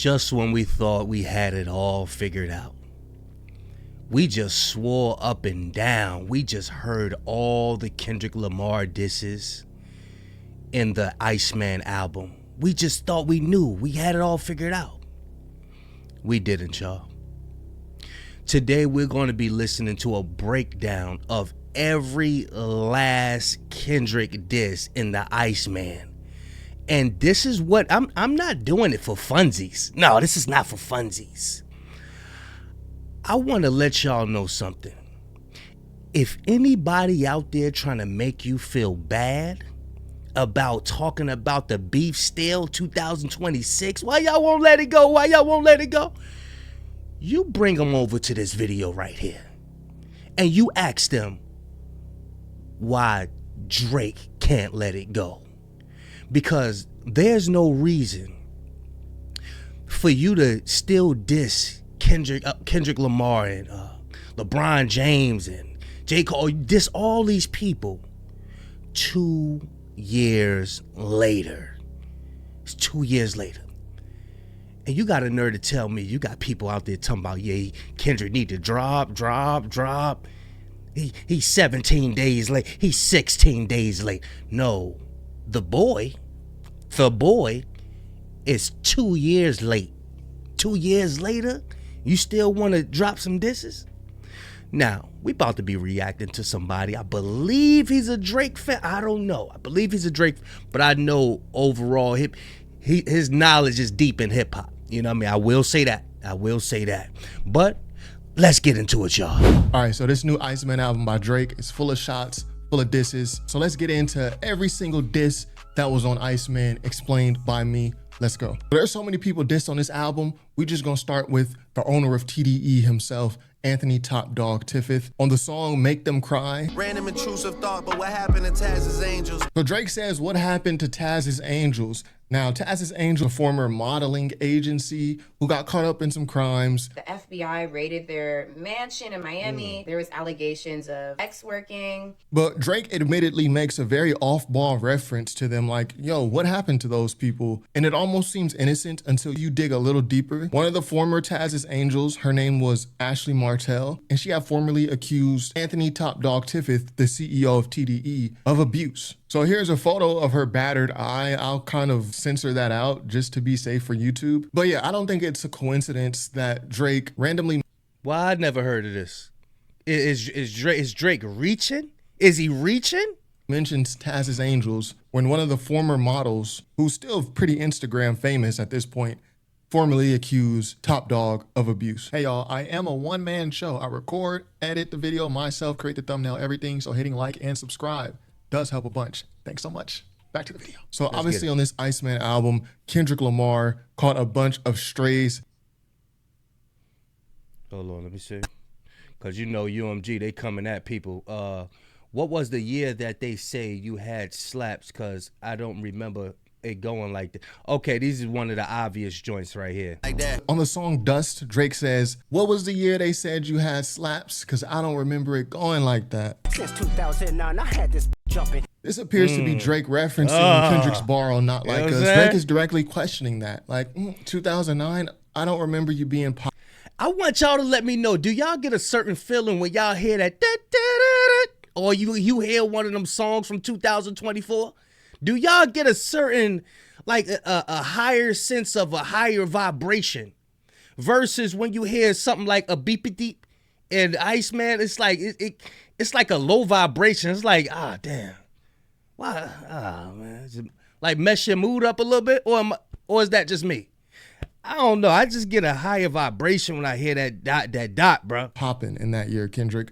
Just when we thought we had it all figured out, we just swore up and down. We just heard all the Kendrick Lamar disses in the Iceman album. We just thought we knew. We had it all figured out. We didn't, y'all. Today we're going to be listening to a breakdown of every last Kendrick diss in the Iceman. And this is what I'm not doing it for funsies. No, this is not for funsies. I want to let y'all know something. If anybody out there trying to make you feel bad about talking about the beef still 2026, why y'all won't let it go? Why y'all won't let it go? You bring them over to this video right here and you ask them why Drake can't let it go. Because there's no reason for you to still diss Kendrick Lamar and LeBron James and J. Cole, diss all these people 2 years later. It's 2 years later. And you got a nerve to tell me you got people out there talking about, yeah, Kendrick need to drop. He's 17 days late. He's 16 days late. No, the boy is 2 years late. 2 years later, you still want to drop some disses? Now, we about to be reacting to somebody. I believe he's a Drake fan. I don't know. I believe he's a Drake, but I know overall his knowledge is deep in hip hop. You know what I mean? I will say that. But let's get into it, y'all. All right, so this new Iceman album by Drake is full of shots, full of disses. So let's get into every single diss that was on Iceman, explained by me. Let's go. There's so many people dissed on this album. We just gonna start with the owner of TDE himself, Anthony Top Dawg Tiffith, on the song Make Them Cry. Random intrusive thought, but what happened to Taz's Angels? So Drake says, what happened to Taz's Angels? Now, Taz's Angels, a former modeling agency who got caught up in some crimes. The FBI raided their mansion in Miami. There was allegations of sex working. But Drake admittedly makes a very off-ball reference to them like, yo, what happened to those people? And it almost seems innocent until you dig a little deeper. One of the former Taz's Angels, her name was Ashley Martell, and she had formerly accused Anthony Top Dawg Tiffith, the CEO of TDE, of abuse. So here's a photo of her battered eye. I'll kind of censor that out just to be safe for YouTube. But yeah, I don't think it's a coincidence that Drake randomly... Well, I never heard of this. Is Drake reaching? Is he reaching? Mentions Taz's Angels when one of the former models, who's still pretty Instagram famous at this point, formerly accused Top Dawg of abuse. Hey y'all, I am a one-man show. I record, edit the video myself, create the thumbnail, everything. So hitting like and subscribe does help a bunch. Thanks so much. Back to the video. So obviously on this Iceman album, Kendrick Lamar caught a bunch of strays. Hold on, let me see. Because you know UMG, they coming at people. What was the year that they say you had slaps? Because I don't remember it going like that. Okay, this is one of the obvious joints right here. Like that. On the song Dust, Drake says, what was the year they said you had slaps? Because I don't remember it going like that. Since 2009, I had this jumping. This appears to be Drake referencing Kendrick's bar on Not Like Us. Drake is directly questioning that. Like, 2009, I don't remember you being pop. I want y'all to let me know, do y'all get a certain feeling when y'all hear that da, da, da, da, or you hear one of them songs from 2024? Do y'all get a certain, like a higher sense of a higher vibration versus when you hear something like a beep deep and Iceman? It's like it's like a low vibration. It's like, ah, damn, why? Ah, man, is it like mess your mood up a little bit, or is that just me? I don't know. I just get a higher vibration when I hear that dot, bro. Popping in that year, Kendrick.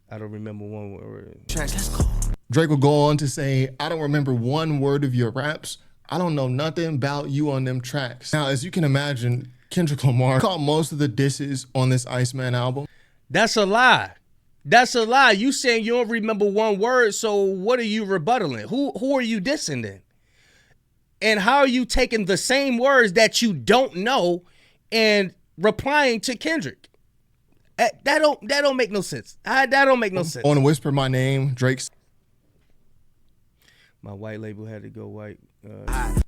I don't remember one word. Let's go. Drake will go on to say, I don't remember one word of your raps. I don't know nothing about you on them tracks. Now, as you can imagine, Kendrick Lamar caught most of the disses on this Iceman album. That's a lie. That's a lie. You saying you don't remember one word, so what are you rebuttaling? Who are you dissing then? And how are you taking the same words that you don't know and replying to Kendrick? That don't make no sense. That don't make no sense. On Whisper My Name, Drake's. My white label had to go white.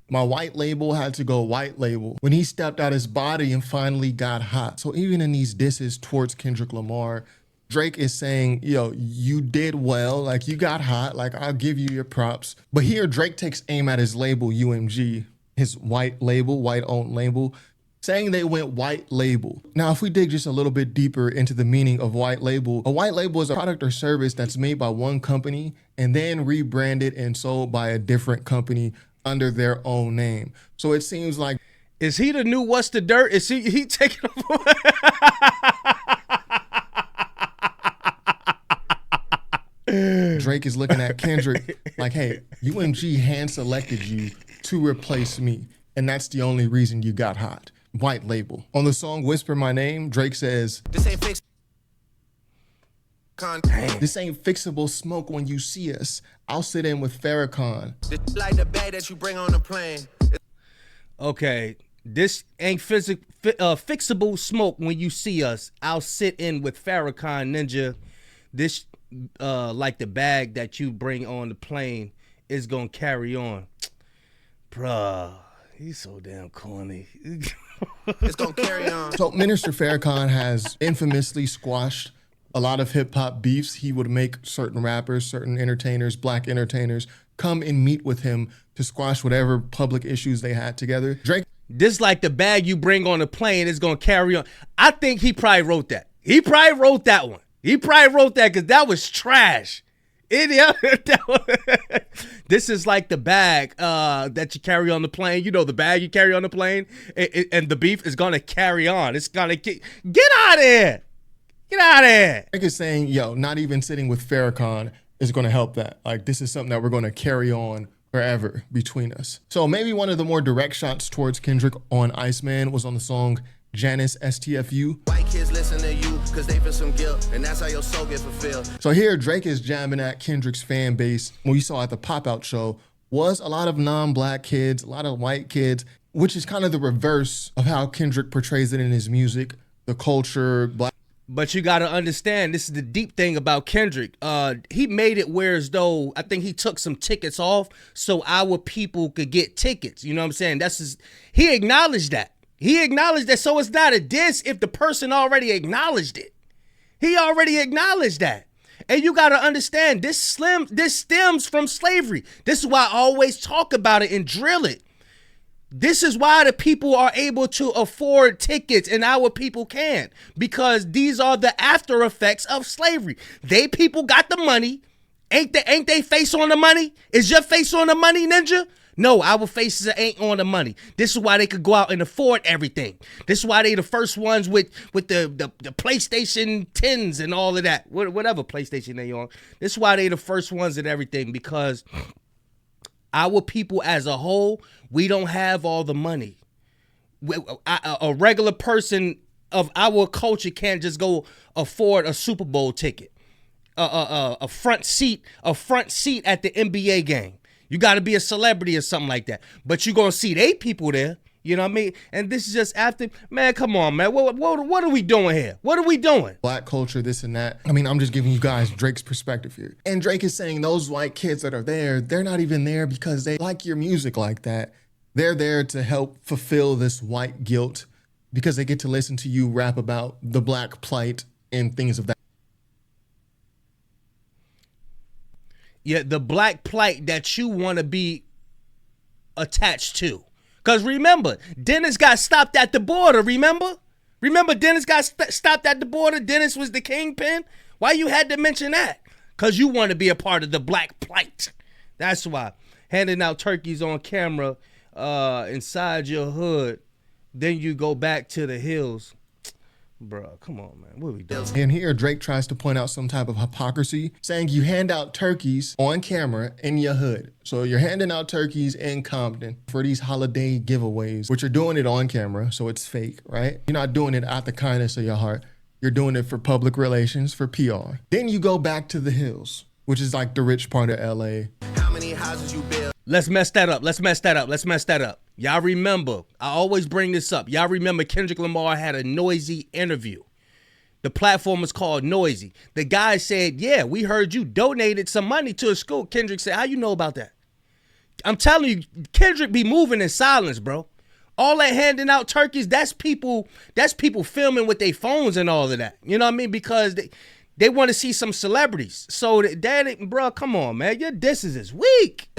My white label had to go white label when he stepped out his body and finally got hot. So even in these disses towards Kendrick Lamar, Drake is saying, yo, you did well, like you got hot, like I'll give you your props. But here Drake takes aim at his label, UMG, his white label, white-owned label, saying they went white label. Now, if we dig just a little bit deeper into the meaning of white label, a white label is a product or service that's made by one company and then rebranded and sold by a different company under their own name. So it seems like, is he the new What's the Dirt? Is he taking over? Drake is looking at Kendrick like, hey, UMG hand selected you to replace me, and that's the only reason you got hot. White label. On the song Whisper My Name, Drake says, This ain't fixed. this ain't fixable smoke when you see us. I'll sit in with Farrakhan. This like the bag that you bring on the plane. Okay, this ain't fixable smoke when you see us. I'll sit in with Farrakhan, ninja. This like the bag that you bring on the plane is gonna carry on. Bruh, he's so damn corny. It's gonna carry on. So Minister Farrakhan has infamously squashed a lot of hip hop beefs. He would make certain rappers, certain entertainers, black entertainers, come and meet with him to squash whatever public issues they had together. Drake, This like the bag you bring on the plane is gonna carry on. I think he probably wrote that. He probably wrote that one. He probably wrote that because that was trash. This is like the bag that you carry on the plane. You know, the bag you carry on the plane, and the beef is gonna carry on. It's gonna get out of here. Get out of here. Drake is saying, yo, not even sitting with Farrakhan is going to help that. Like, this is something that we're going to carry on forever between us. So maybe one of the more direct shots towards Kendrick on Iceman was on the song Janice STFU. White kids listen to you because they feel some guilt, and that's how your soul gets fulfilled. So here Drake is jamming at Kendrick's fan base. What we saw at the pop-out show was a lot of non-black kids, a lot of white kids, which is kind of the reverse of how Kendrick portrays it in his music, the culture, black. But you got to understand, this is the deep thing about Kendrick. He made it where as though, I think he took some tickets off so our people could get tickets. You know what I'm saying? He acknowledged that. He acknowledged that, so it's not a diss if the person already acknowledged it. He already acknowledged that. And you got to understand, this stems from slavery. This is why I always talk about it and drill it. This is why the people are able to afford tickets and our people can't, because these are the after effects of slavery. They people got the money. Ain't they face on the money? Is your face on the money, ninja? No, our faces ain't on the money. This is why they could go out and afford everything. This is why they the first ones with the PlayStation 10s and all of that. Whatever PlayStation they on. This is why they the first ones at everything, because our people as a whole, we don't have all the money. A regular person of our culture can't just go afford a Super Bowl ticket, a front seat at the NBA game. You got to be a celebrity or something like that. But you're going to see they people there. You know what I mean? And this is just after, man, come on, man. What are we doing here? What are we doing? Black culture, this and that. I mean, I'm just giving you guys Drake's perspective here. And Drake is saying those white kids that are there, they're not even there because they like your music like that. They're there to help fulfill this white guilt because they get to listen to you rap about the black plight and things of that. Yeah, the black plight that you want to be attached to. Because remember, Dennis got stopped at the border, remember? Remember Dennis got stopped at the border? Dennis was the kingpin? Why you had to mention that? Because you want to be a part of the black plight. That's why. Handing out turkeys on camera inside your hood, then you go back to the hills. Bro, come on, man. What are we doing? And here Drake tries to point out some type of hypocrisy, saying you hand out turkeys on camera in your hood. So you're handing out turkeys in Compton for these holiday giveaways, but you're doing it on camera, so it's fake, right? You're not doing it out the kindness of your heart. You're doing it for public relations, for PR. Then you go back to the hills, which is like the rich part of LA. How many houses you build? Let's mess that up. Y'all remember, I always bring this up. Y'all remember Kendrick Lamar had a Noisy interview. The platform was called Noisy. The guy said, yeah, we heard you donated some money to a school. Kendrick said, how you know about that? I'm telling you, Kendrick be moving in silence, bro. All that handing out turkeys, that's people filming with their phones and all of that. You know what I mean? Because they want to see some celebrities. So that, bro, come on, man. Your disses is weak.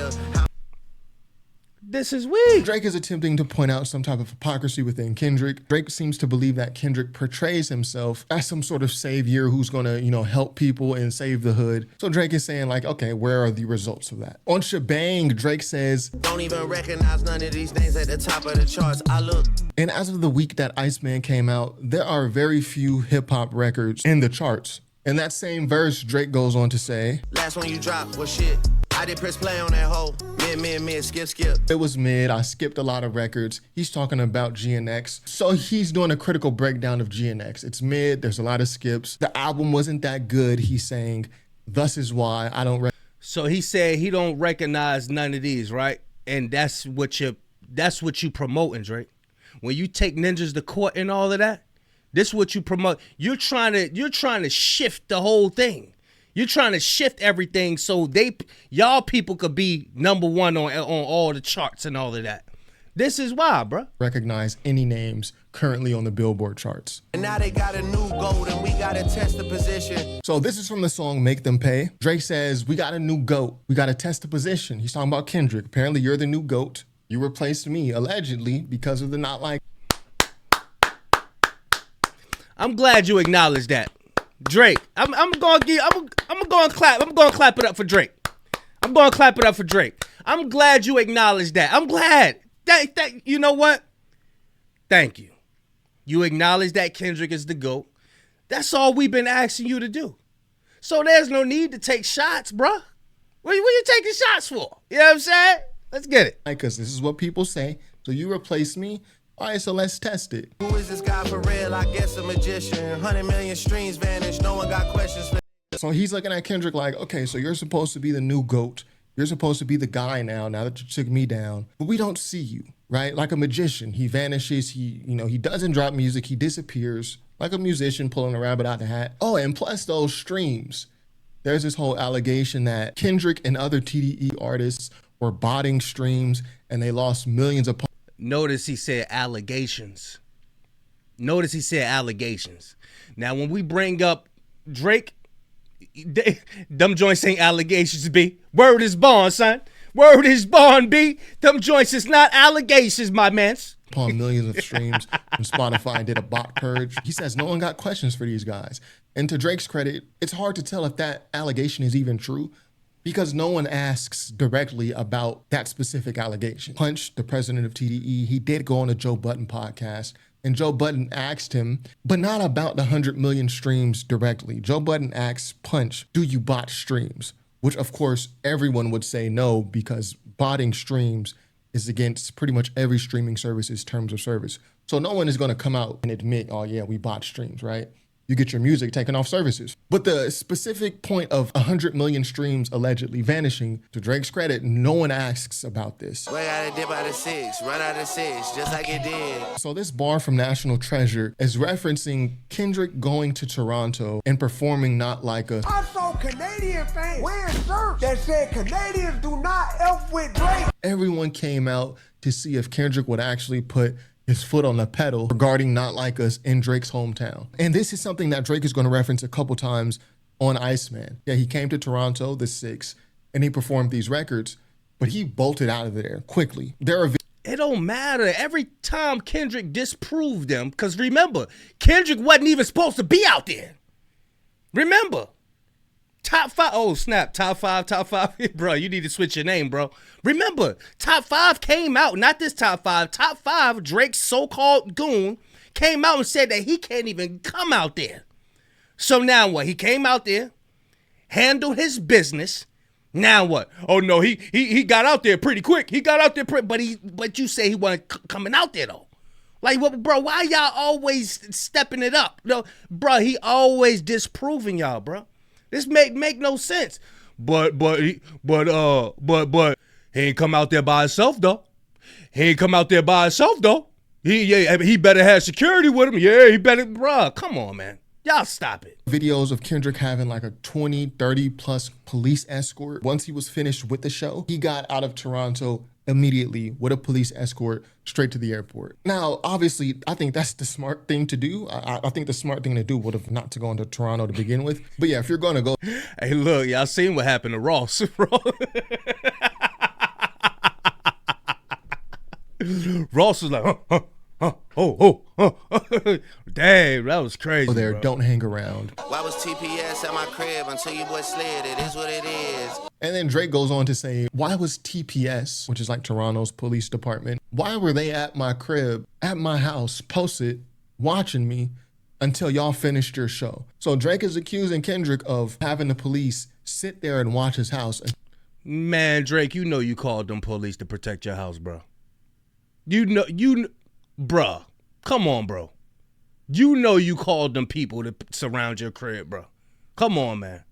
This is weak. Drake is attempting to point out some type of hypocrisy within Kendrick. Drake seems to believe that Kendrick portrays himself as some sort of savior who's gonna, help people and save the hood. So Drake is saying like, okay, where are the results of that? On Shebang, Drake says, Don't even recognize none of these names at the top of the charts. I look. And as of the week that Iceman came out, there are very few hip hop records in the charts. In that same verse, Drake goes on to say, Last one you dropped was shit. I did press play on that hoe. Mid, skip. It was mid. I skipped a lot of records. He's talking about GNX. So he's doing a critical breakdown of GNX. It's mid. There's a lot of skips. The album wasn't that good. He's saying, thus is why I don't. So he said he don't recognize none of these, right? And that's what you promoting, Drake. When you take ninjas to court and all of that, this is what you promote. You're trying to shift the whole thing. You're trying to shift everything so y'all people could be number one on all the charts and all of that. This is why, bro. Recognize any names currently on the Billboard charts. And now they got a new GOAT and we gotta test the position. So this is from the song Make Them Pay. Drake says, we got a new GOAT. We gotta test the position. He's talking about Kendrick. Apparently you're the new GOAT. You replaced me, allegedly, because of the Not Like. I'm glad you acknowledged that. Drake, I'm gonna clap it up for Drake. I'm gonna clap it up for Drake. I'm glad you acknowledged that. I'm glad. You know what? Thank you. You acknowledge that Kendrick is the GOAT. That's all we've been asking you to do. So there's no need to take shots, bruh. What are you taking shots for? You know what I'm saying? Let's get it. Because this is what people say. So you replaced me. All right, so let's test it. Who is this guy for real? I guess a magician. 100 million streams vanished. No one got questions for. So he's looking at Kendrick like, okay, so you're supposed to be the new GOAT. You're supposed to be the guy now that you took me down. But we don't see you, right? Like a magician. He vanishes. He doesn't drop music. He disappears like a musician pulling a rabbit out the hat. Oh, and plus those streams. There's this whole allegation that Kendrick and other TDE artists were botting streams and they lost millions of. Notice he said allegations. Now, when we bring up Drake, them joints ain't allegations, B. Word is bond, son. Word is bond, B. Them joints is not allegations, my mans. Upon millions of streams when Spotify did a bot purge. He says no one got questions for these guys. And to Drake's credit, it's hard to tell if that allegation is even true, because no one asks directly about that specific allegation. Punch, the president of TDE, he did go on a Joe Budden podcast, and Joe Budden asked him, but not about the 100 million streams directly. Joe Budden asked Punch, do you bot streams? Which, of course, everyone would say no, because botting streams is against pretty much every streaming service's terms of service. So no one is going to come out and admit, oh yeah, we bot streams, right? You get your music taken off services. But the specific point of 100 million streams allegedly vanishing, to Drake's credit, no one asks about this. We gotta dip out of 6, run out of 6, just like it did. So this bar from National Treasure is referencing Kendrick going to Toronto and performing Not Like Us. I saw Canadian fans wearing shirts that said Canadians do not F with Drake. Everyone came out to see if Kendrick would actually put his foot on the pedal regarding Not Like Us in Drake's hometown. And this is something that Drake is going to reference a couple times on Iceman. Yeah, he came to Toronto the 6th and he performed these records, but he bolted out of there quickly. It don't matter. Every time Kendrick disproved them, because remember, Kendrick wasn't even supposed to be out there. Remember. Top 5. Oh, snap. Top 5. Bro, you need to switch your name, bro. Remember, Top 5 came out. Not this Top 5. Top 5, Drake's so-called goon, came out and said that he can't even come out there. So now what? He came out there, handled his business. Now what? Oh, no, he got out there pretty quick. He got out there but you say he wasn't coming out there, though. Like, well, bro, why y'all always stepping it up? No, bro, he always disproving y'all, bro. This make no sense. But he ain't come out there by himself though. He better have security with him. Yeah, he better, bruh. Come on, man. Y'all stop it. Videos of Kendrick having like a 20, 30 plus police escort. Once he was finished with the show, he got out of Toronto immediately with a police escort straight to the airport. Now, obviously, I think that's the smart thing to do. I think the smart thing to do would have not to go into Toronto to begin with. But yeah, if you're going to go. Hey, look, y'all seen what happened to Ross. Ross was like, Dang, that was crazy. There, bro. don't hang around. Why was TPS at my crib until you boys slid? It is what it is. And then Drake goes on to say, why was TPS, which is like Toronto's police department, why were they at my crib, at my house, posted, watching me until y'all finished your show? So Drake is accusing Kendrick of having the police sit there and watch his house. Man, Drake, you know you called them police to protect your house, bro. Bruh, come on, bro. You know you called them people to surround your crib, bro. Come on, man.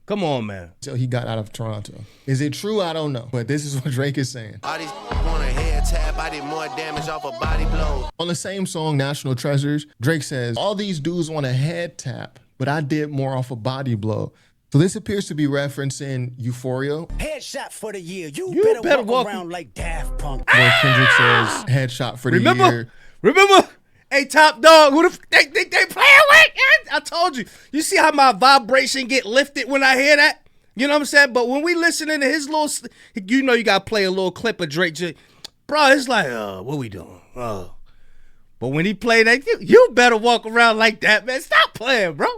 Come on, man. Until he got out of Toronto. Is it true? I don't know. But this is what Drake is saying. All these want a head tap. I did more damage off a body blow. On the same song, National Treasures, Drake says, all these dudes want a head tap, but I did more off a body blow. So this appears to be referencing Euphoria. Headshot for the year. You better walk around like Daft Punk. Where Kendrick says, headshot for the year. Remember? Hey, Top Dawg, who they playing with? I told you. You see how my vibration get lifted when I hear that? You know what I'm saying? But when we listening to his little, you know you got to play a little clip of Drake. Bro, it's like, what we doing? But when he played that, you better walk around like that, man. Stop playing, bro.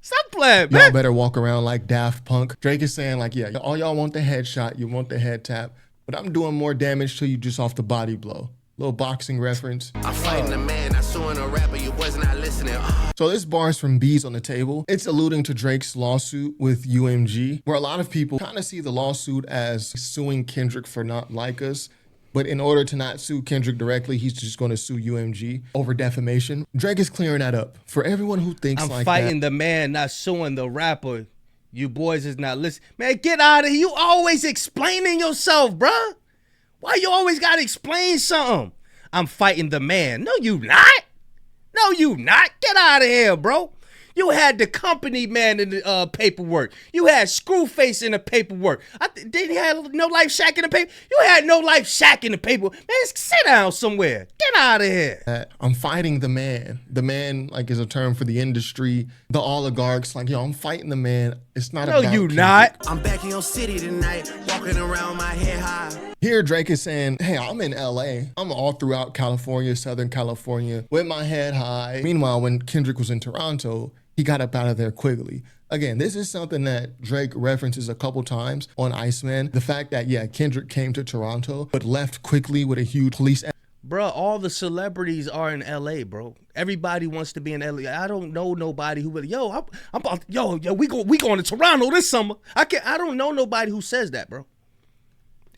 Stop playing, man. Y'all better walk around like Daft Punk. Drake is saying like, yeah, all y'all want the headshot, you want the head tap, but I'm doing more damage to you just off the body blow. Little boxing reference. I'm fighting a man, not suing a rapper. You was not listening. So this bar is from Bees on the Table. It's alluding to Drake's lawsuit with UMG, where a lot of people kind of see the lawsuit as suing Kendrick for Not Like Us. But in order to not sue Kendrick directly, he's just going to sue UMG over defamation. Drake is clearing that up. For everyone who thinks I'm like fighting the man, not suing the rapper. You boys is not listening. Man, get out of here. You always explaining yourself, bruh. Why you always got to explain something? I'm fighting the man. No, you not. No, you not. Get out of here, bro. You had the company man in the paperwork. You had Screwface in the paperwork. Did he have No Life Shaq in the paper? You had No Life Shaq in the paper. Man, sit down somewhere. Get out of here. I'm fighting the man. The man, like, is a term for the industry, the oligarchs. Like, yo, I'm fighting the man. It's not about you Kendrick. not. I'm back in your city tonight, walking around my head high. Here, Drake is saying, hey, I'm in LA. I'm all throughout California, Southern California, with my head high. Meanwhile, when Kendrick was in Toronto, he got up out of there quickly. Again, this is something that Drake references a couple times on Iceman. The fact that, yeah, Kendrick came to Toronto, but left quickly with a huge police. Bro, all the celebrities are in LA, bro. Everybody wants to be in LA. I don't know nobody who really, we going to Toronto this summer. I don't know nobody who says that, bro.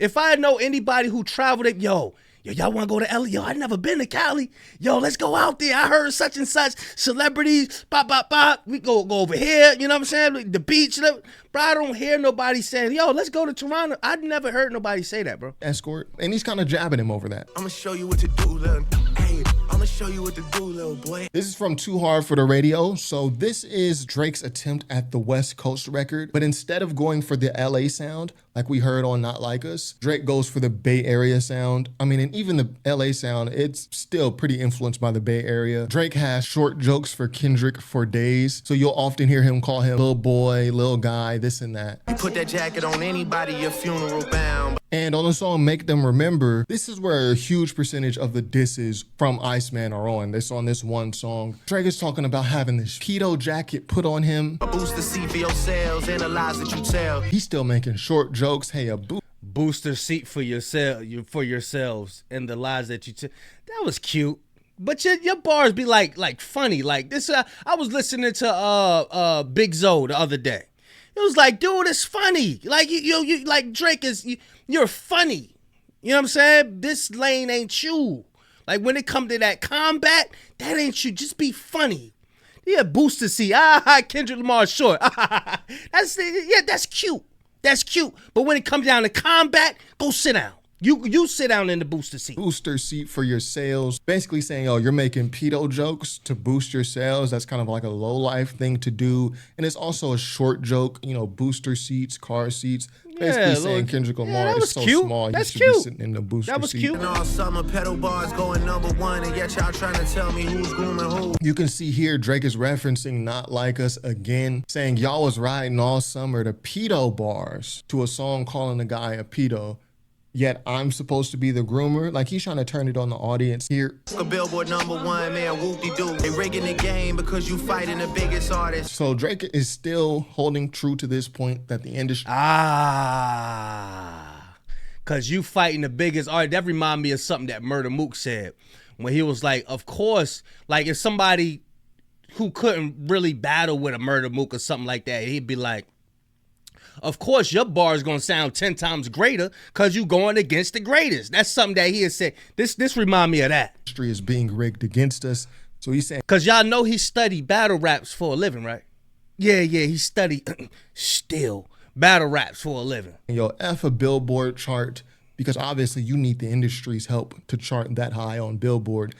If I know anybody who traveled it, y'all want to go to LA? Yo, I never been to Cali. Yo, let's go out there. I heard such and such celebrities. Bop. We go over here. You know what I'm saying? The beach. Bro, I don't hear nobody saying, yo, let's go to Toronto. I've never heard nobody say that, bro. Escort. And he's kind of jabbing him over that. I'm going to show you what to do, little. Hey, I'm going to show you what to do, little boy. This is from Too Hard for the Radio. So this is Drake's attempt at the West Coast record. But instead of going for the LA sound, like we heard on Not Like Us, Drake goes for the Bay Area sound. I mean, and even the LA sound, it's still pretty influenced by the Bay Area. Drake has short jokes for Kendrick for days. So you'll often hear him call him little boy, little guy, this and that. You put that jacket on anybody, your funeral bound. And on the song Make Them Remember, this is where a huge percentage of the disses from Iceman are on. This on this one song. Drake is talking about having this keto jacket put on him. A booster seat for your sales and the lies that you tell. He's still making short jokes. Hey, booster seat for yourselves and the lies that you tell. That was cute. But your bars be like funny. Like this, I was listening to Big Zo the other day. It was like, dude, it's funny. Like you like Drake you're funny. You know what I'm saying? This lane ain't you. Like when it come to that combat, that ain't you. Just be funny. Yeah, booster seat. Kendrick Lamar short. That's cute. That's cute. But when it comes down to combat, go sit down. You sit down in the booster seat. Booster seat for your sales. Basically saying, oh, you're making pedo jokes to boost your sales. That's kind of like a low life thing to do. And it's also a short joke, booster seats, car seats. Basically saying Kendrick Lamar is so cute. small, That's he should cute. be sitting in the booster seat. That was cute. And all summer pedal bars going #1, and yet y'all trying to tell me who's grooming who. You can see here Drake is referencing Not Like Us again, saying y'all was riding all summer to pedo bars to a song calling a guy a pedo. Yet I'm supposed to be the groomer. Like he's trying to turn it on the audience here. A Billboard #1, man, whoop-de-doo. They rigging the game because you fighting the biggest artist. So Drake is still holding true to this point that the industry. Cause you fighting the biggest artist. That remind me of something that Murder Mook said when he was like, of course, like if somebody who couldn't really battle with a Murder Mook or something like that, he'd be like, of course, your bar is gonna sound 10 times greater because you going against the greatest. That's something that he had said. This remind me of that. Industry is being rigged against us. So he's saying, cause y'all know he studied battle raps for a living, right? Yeah, he studied still battle raps for a living. yo, F a Billboard chart, because obviously you need the industry's help to chart that high on Billboard.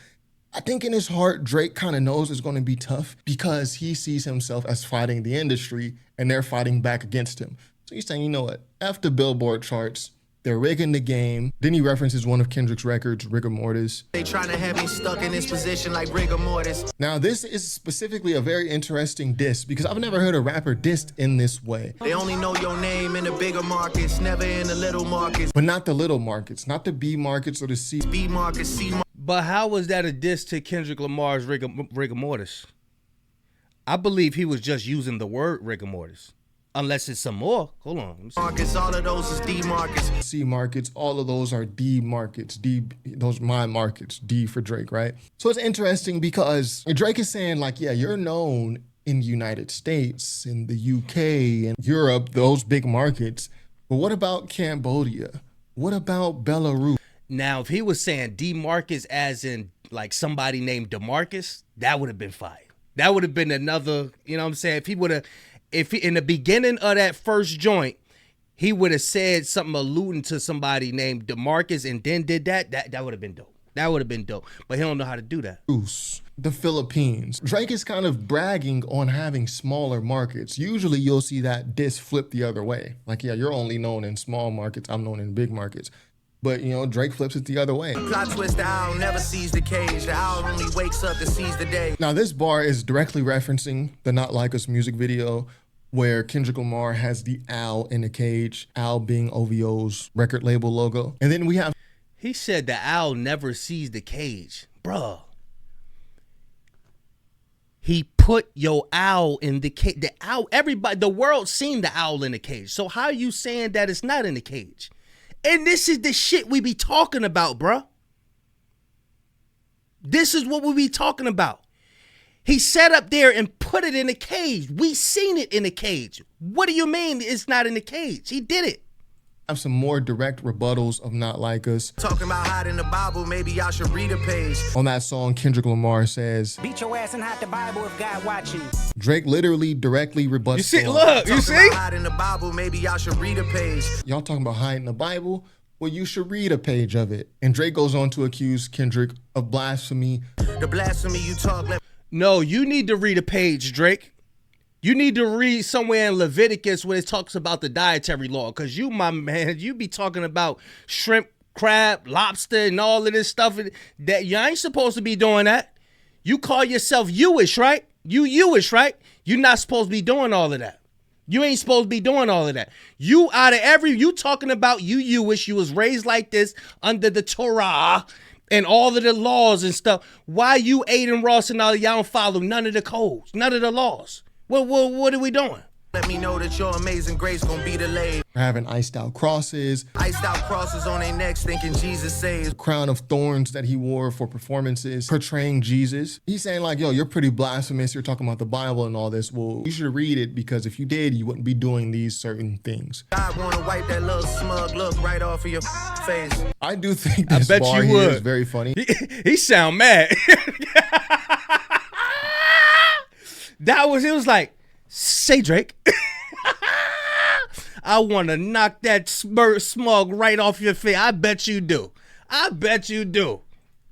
I think in his heart, Drake kind of knows it's going to be tough because he sees himself as fighting the industry and they're fighting back against him. So he's saying, you know what, F the Billboard charts, they're rigging the game. Then he references one of Kendrick's records, Rigor Mortis. They trying to have me stuck in this position like rigor mortis. Now this is specifically a very interesting diss because I've never heard a rapper dissed in this way. They only know your name in the bigger markets, never in the little markets. But not the little markets, not the B markets or the C. B markets, C markets. But how was that a diss to Kendrick Lamar's rigor mortis? I believe he was just using the word rigor mortis. Unless it's some more. Hold on. Markets, all of those is D markets. C markets, all of those are D markets. D, those my markets, D for Drake, right? So it's interesting because Drake is saying like, yeah, you're known in the United States, in the UK, and Europe, those big markets. But what about Cambodia? What about Belarus? Now, if he was saying D markets as in like somebody named DeMarcus, that would have been fire. That would have been another, you know what I'm saying? If he would have, if he, in the beginning of that first joint, he would have said something alluding to somebody named DeMarcus and then did that would have been dope. That would have been dope. But he don't know how to do that. The Philippines. Drake is kind of bragging on having smaller markets. Usually you'll see that diss flip the other way. Like, yeah, you're only known in small markets. I'm known in big markets. But, you know, Drake flips it the other way. Plot twist, the owl never sees the cage. The owl only wakes up to seize the day. Now, this bar is directly referencing the Not Like Us music video where Kendrick Lamar has the owl in the cage, owl being OVO's record label logo. And then we have... He said the owl never sees the cage. Bruh. He put your owl in the cage. The owl, everybody, the world seen the owl in the cage. So how are you saying that it's not in the cage? And this is the shit we be talking about, bruh. This is what we be talking about. He sat up there and put it in a cage. We seen it in a cage. What do you mean it's not in the cage? He did it. Have some more direct rebuttals of Not Like Us. Talking about hiding the Bible, maybe y'all should read a page. On that song, Kendrick Lamar says, Beat your ass and hide the Bible if God watching. Drake literally directly rebuts. You see, the look, you see? About hiding the Bible, maybe y'all should read a page. Y'all talking about hiding the Bible? Well, you should read a page of it. And Drake goes on to accuse Kendrick of blasphemy. The blasphemy you talk. No, you need to read a page, Drake. You need to read somewhere in Leviticus where it talks about the dietary law. Because you, my man, you be talking about shrimp, crab, lobster, and all of this stuff. That you ain't supposed to be doing that. You call yourself Jewish, right? You Jewish, right? You're not supposed to be doing all of that. You ain't supposed to be doing all of that. You out of you talking about you Jewish. You was raised like this under the Torah and all of the laws and stuff. Why you Aiden Ross and all y'all don't follow none of the codes, none of the laws? What are we doing? Let me know that your amazing grace gonna be delayed. Having iced out crosses. Iced out crosses on their necks thinking Jesus saves. Crown of thorns that he wore for performances, portraying Jesus. He's saying like, yo, you're pretty blasphemous. You're talking about the Bible and all this. Well, you should read it because if you did, you wouldn't be doing these certain things. God wanna wipe that little smug look right off of your face. I do think this bet bar you here would. is very funny. He sound mad. It was like, say Drake. I want to knock that smug right off your face. I bet you do. I bet you do.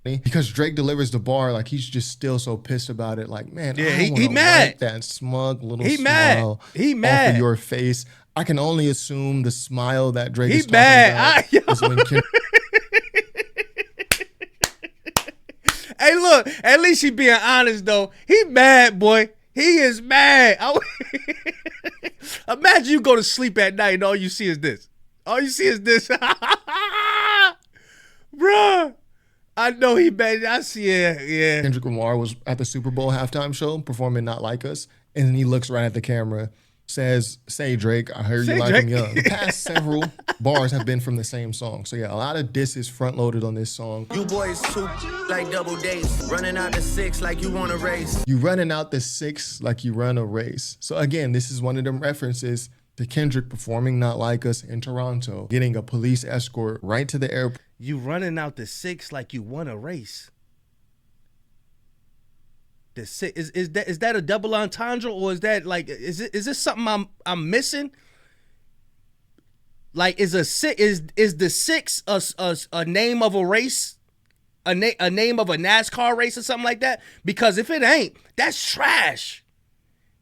Because Drake delivers the bar like he's just still so pissed about it. Like, man, Yeah, I he mad. Wipe that smug little He smile mad. off of your face. I can only assume the smile that Drake He is talking mad. about is when Hey, look, at least he being honest, though. He mad, boy. He is mad. Imagine you go to sleep at night and all you see is this. All you see is this. Bruh. I know he mad. I see it. Yeah. Kendrick Lamar was at the Super Bowl halftime show performing Not Like Us. And then he looks right at the camera, says, say, Drake, I heard you like him young. The past several bars have been from the same song. So yeah, a lot of disses front loaded on this song. You boys too like double dates, running out the 6 like you want to race. You running out the 6 like you run a race. So again, this is one of them references to Kendrick performing Not Like Us in Toronto, getting a police escort right to the airport. You running out the 6 like you won a race. The 6 is that a double entendre, or is that like is this something I'm missing? Like is the 6 a name of a race, a name of a NASCAR race or something like that? Because if it ain't, that's trash.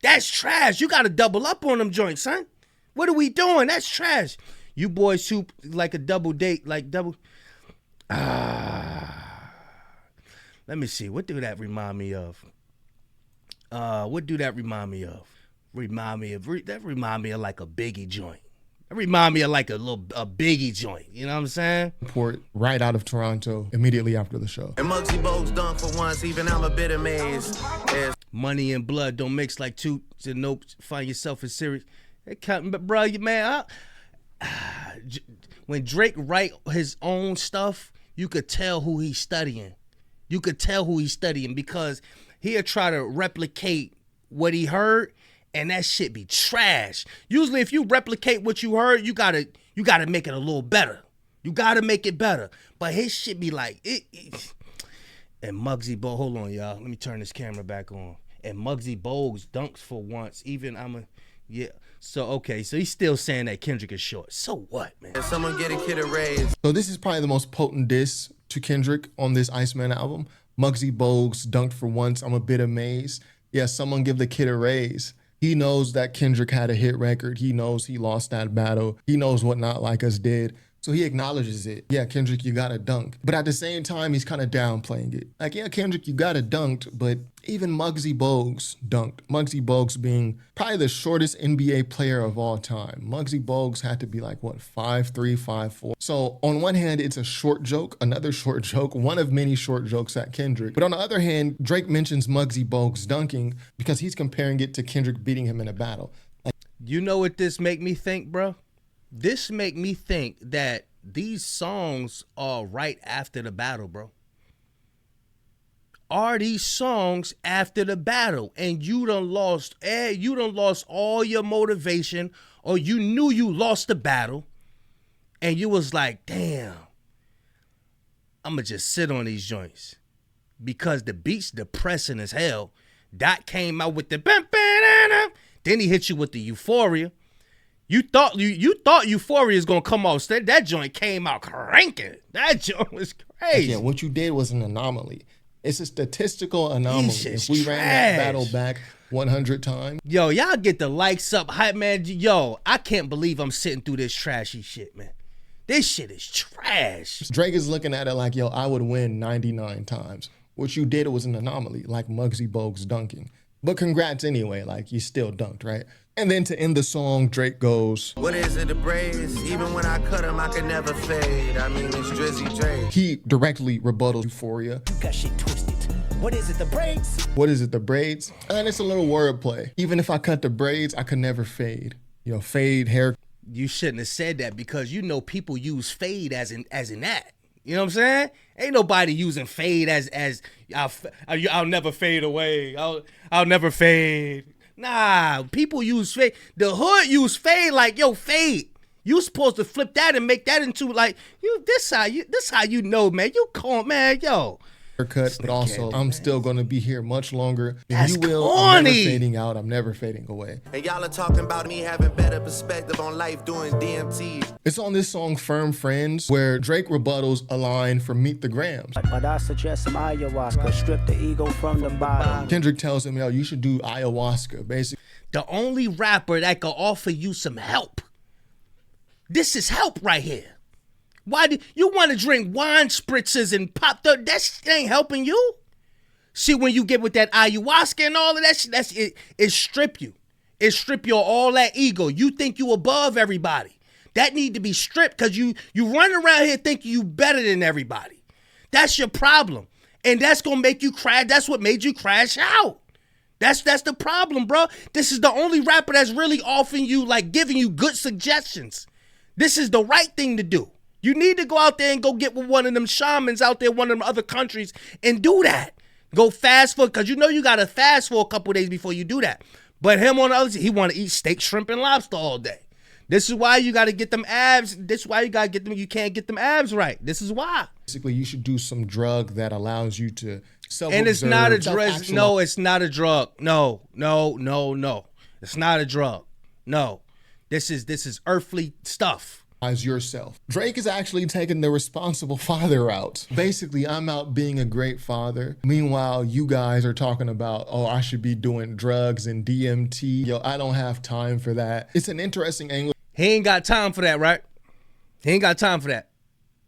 That's trash. You got to double up on them joints, son. What are we doing? That's trash. You boys too like a double date, like double. Let me see. What do that remind me of? What do that remind me of? Remind me of like a Biggie joint. It remind me of like a Biggie joint. You know what I'm saying? Airport right out of Toronto immediately after the show. And Muggsy Bogues done for once, even I'm a bit amazed. Money and blood don't mix like two to nope. Find yourself in serious. But bro, man, when Drake write his own stuff, you could tell who he's studying. You could tell who he's studying because he'll try to replicate what he heard, and that shit be trash. Usually, if you replicate what you heard, you gotta make it a little better. You gotta make it better. But his shit be like it. And Muggsy Bogues, hold on, y'all. Let me turn this camera back on. And Muggsy Bogues dunks for once. Yeah. So, okay, so he's still saying that Kendrick is short. So what, man? Someone get a kid a raise. So this is probably the most potent diss to Kendrick on this Iceman album. Muggsy Bogues dunked for once. I'm a bit amazed. Yeah, someone give the kid a raise. He knows that Kendrick had a hit record. He knows he lost that battle. He knows what Not Like Us did. So he acknowledges it. Yeah, Kendrick, you got to dunk. But at the same time, he's kind of downplaying it. Like, yeah, Kendrick, you got to dunked, but even Muggsy Bogues dunked. Muggsy Bogues being probably the shortest NBA player of all time. Muggsy Bogues had to be like, what, 5'3", 5'4". So on one hand, it's a short joke, another short joke, one of many short jokes at Kendrick. But on the other hand, Drake mentions Muggsy Bogues dunking because he's comparing it to Kendrick beating him in a battle. Like, you know what this make me think, bro? This make me think that these songs are right after the battle, bro. Are these songs after the battle and you done lost all your motivation, or you knew you lost the battle and you was like, damn, I'ma just sit on these joints because the beat's depressing as hell. Dot came out with the then he hit you with the Euphoria. You thought Euphoria is gonna come off stage. That joint came out cranking. That joint was crazy. Yeah, what you did was an anomaly. It's a statistical anomaly. If we ran that battle back 100 times. Yo, y'all get the likes up, hype man. Yo, I can't believe I'm sitting through this trashy shit, man. This shit is trash. Drake is looking at it like, yo, I would win 99 times. What you did was an anomaly, like Muggsy Bogues dunking. But congrats anyway, like you still dunked, right? And then to end the song, Drake goes, what is it, the braids? Even when I cut them, I can never fade. I mean, it's Drizzy Drake. He directly rebuttals Euphoria. You got shit twisted. What is it, the braids? What is it, the braids? And it's a little wordplay. Even if I cut the braids, I could never fade. You know, fade, hair. You shouldn't have said that because you know people use fade as in that. You know what I'm saying? Ain't nobody using fade as I'll never fade away. I'll never fade. Nah, people use fade. The hood use fade like, yo, fade. You supposed to flip that and make that into like, this how you know, man. You call, man, yo. haircut, but also I'm still gonna be here much longer than That's you will. corny. I'm never fading out. I'm never fading away. And y'all are talking about me having better perspective on life doing DMT. It's on this song Firm Friends where Drake rebuttals a line from Meet the Grams. But I suggest some ayahuasca, strip the ego from the bottom. Kendrick tells him, yo, you should do ayahuasca. Basically, The only rapper that can offer you some help. This is help right here. Why do you want to drink wine spritzers and pop the? That ain't helping you. See, when you get with that ayahuasca and all of that shit, it strip you. It strip you of all that ego. You think you above everybody. That need to be stripped because you run around here thinking you better than everybody. That's your problem. And that's gonna make you crash. That's what made you crash out. That's the problem, bro. This is the only rapper that's really offering you, like, giving you good suggestions. This is the right thing to do. You need to go out there and go get with one of them shamans out there, one of them other countries, and do that. Go fast for, because you know you got to fast for a couple days before you do that. But him on the other side, he want to eat steak, shrimp, and lobster all day. This is why you got to get them abs. This is why you got to get them. You can't get them abs right. This is why. basically, you should do some drug that allows you to self-observe. And it's not a drug. No, it's not a drug. No. It's not a drug. No. This is earthly stuff. As yourself. Drake is actually taking the responsible father route. Basically, I'm out being a great father. Meanwhile, you guys are talking about, oh, I should be doing drugs and DMT. Yo, I don't have time for that. It's an interesting angle. He ain't got time for that, right? He ain't got time for that.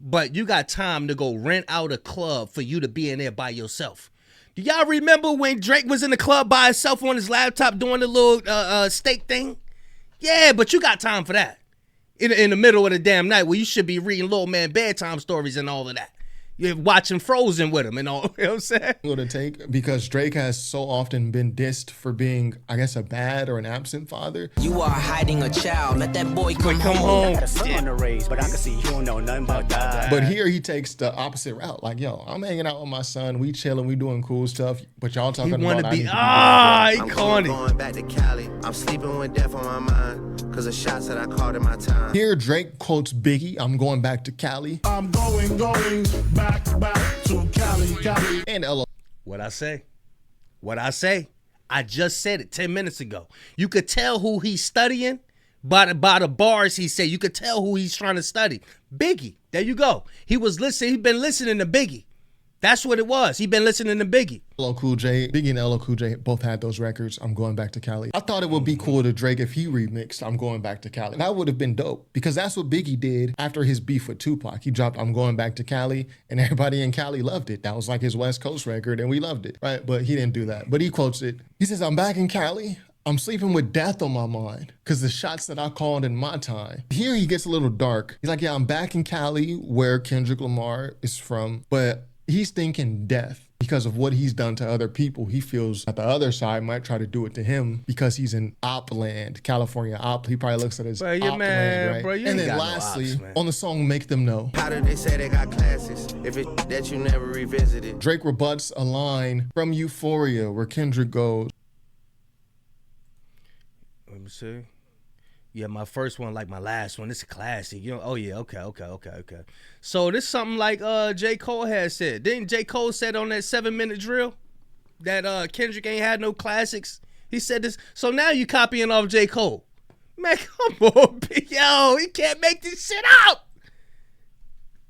But you got time to go rent out a club for you to be in there by yourself. Do y'all remember when Drake was in the club by himself on his laptop doing the little steak thing? Yeah, but you got time for that. In the middle of the damn night where you should be reading little man bedtime stories and all of that. You're watching Frozen with him and all, you know what I'm saying? To take, because Drake has so often been dissed for being, I guess, a bad or an absent father. You are hiding a child. Let that boy come I home. got a son to raise, but I can see you don't know nothing about that. But here he takes the opposite route. Like, yo, I'm hanging out with my son. We chilling. We doing cool stuff. But y'all talking about He he I'm corny. going back to Cali. I'm sleeping with death on my mind. Cause of shots that I caught in my time. Here Drake quotes Biggie, I'm going back to Cali. I'm going back to Cali. And LO. What I say? I just said it 10 minutes ago. You could tell who he's studying by the bars he said. You could tell who he's trying to study. Biggie. There you go. He's been listening to Biggie. That's what it was. He been listening to Biggie. LL Cool J, Biggie and LL Cool J both had those records. I'm going back to Cali. I thought it would be cool to Drake if he remixed I'm going back to Cali. That would have been dope because that's what Biggie did after his beef with Tupac. He dropped I'm going back to Cali and everybody in Cali loved it. That was like his West Coast record and we loved it, right? But he didn't do that. But he quotes it. He says, I'm back in Cali. I'm sleeping with death on my mind because the shots that I called in my time. Here he gets a little dark. He's like, yeah, I'm back in Cali where Kendrick Lamar is from, but he's thinking death because of what he's done to other people. He feels that the other side might try to do it to him because he's in op land, California op. He probably looks at his op land, right? Bro, you and ain't then got lastly, no ops, on the song Make Them Know, How do they say they got classes if it that you never revisited? Drake rebuts a line from Euphoria where Kendrick goes, Let me see. Yeah, my first one, like my last one, it's a classic. You know, oh yeah, okay. So this something like J. Cole has said. Didn't J. Cole said on that 7-minute drill that Kendrick ain't had no classics? He said this. So now you copying off J. Cole. Man, come on, yo, he can't make this shit up.